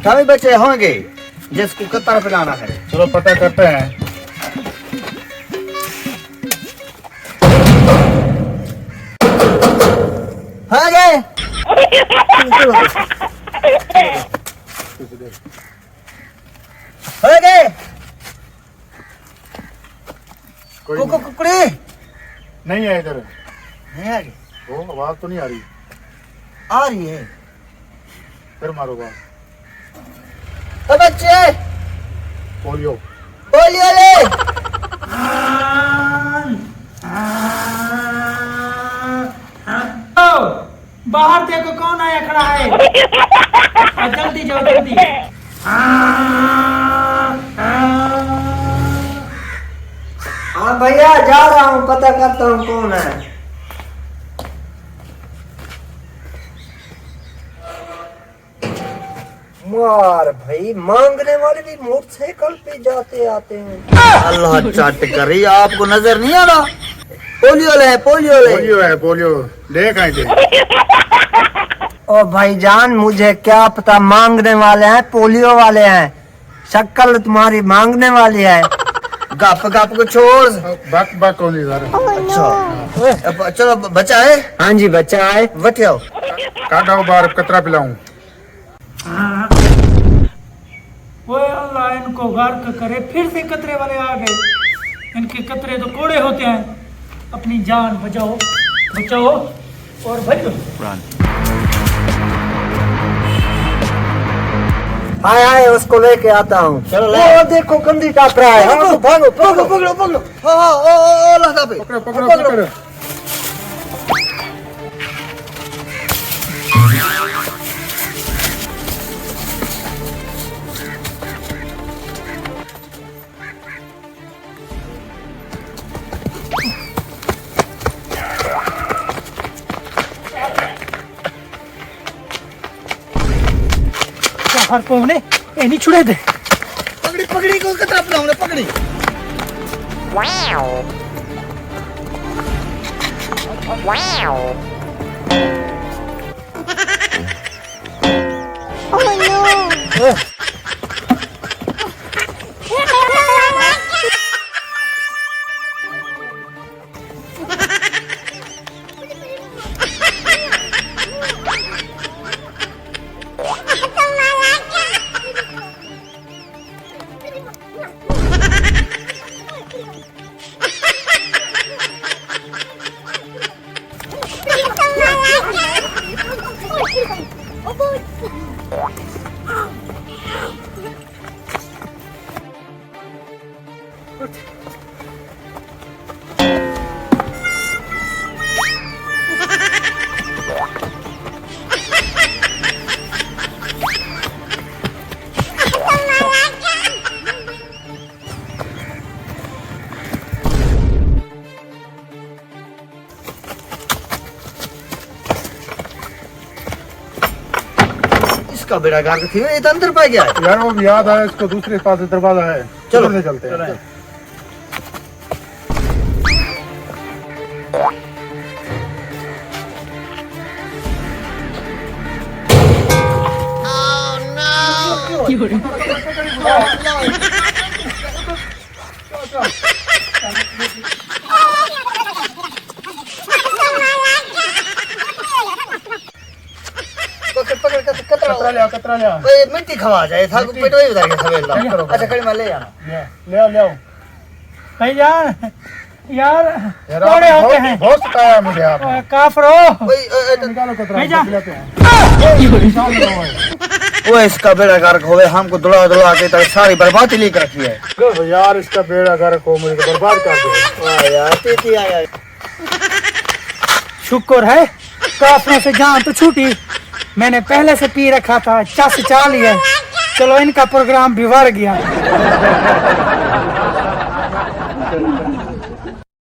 सभी बच्चे होंगे जिसको कतर पिलाना है। चलो पता करते हैं। हाँ गए हो गए कोई कुकड़ी नहीं है इधर। नहीं आ रही। वो आवाज तो नहीं आ रही। आ रही है। फिर मारो बात। ओ बच्चे पोलियो। पोलियो ले। बाहर देखो कौन आया खड़ा है। जल्दी जाओ जल्दी। हाँ भैया जा रहा हूँ, पता करता हूँ कौन है। मार भाई, मांगने वाले भी मोटरसाइकिल पे जाते आते हैं। अल्लाह चट करी, आपको नजर नहीं आ रहा? पोलियो ले, पोलियो ले। पोलियो है पोलियो। देख आए थे। ओ भाईजान, मुझे क्या पता मांगने वाले हैं पोलियो वाले हैं। शक्ल तुम्हारी मांगने वाली है। गप गप को छोड़। बक बक होली इधर। अच्छा अब चलो, बच्चा है? हाँ जी बच्चा है। बटियाओ काटाओ बाहर, कतरा पिलाऊं। वो अल्लाह इनको गर्क करे, फिर से कतरे वाले आ गए। इनके कतरे तो कोड़े होते हैं। अपनी जान बचाओ बचाओ और भजो। आए आए, उसको लेके आता हूँ। चलो ले। देखो कंधी टाप रहा है। भागो भागो भागो पकड़ो पकड़ो। हाँ ओ लगा पे। पकड़ो पकड़ो पकड़ो। हर को ने ए नहीं छुड़े दे। पकड़ी पकड़ी को कतरा पिलाऊंगा, पकड़ी। इसका बेड़ा गार्ड थी, ये तो अंदर पा गया है। यार वो याद आया इसको, दूसरे पास दरवाजा है। चलो ले चलते हैं। कतरा लिया। मिट्टी खवा जाए था, पेट वही उधर गया सवेला। अच्छा कड़ी में ले आना। ले आओ ले आओ। भाईजान यार कोड़े होते हैं। बहुत सताया मुझे आप। काफरो निकालो कतरा, भाईजान। लेते हैं। वो इसका बेड़ा गर्क होवे, हमको दुला दुला के तक सारी बर्बादी लेकर रखी है। यार इसका बेड़ा गर्क हो, मुझे तो बर्बाद कर दिया। वाह यार, तीती आया। शुक्र है काफरों से जान तो छूटी। मैंने पहले से पी रखा था, चस चाल है। चलो इनका प्रोग्राम बिगड़ गया।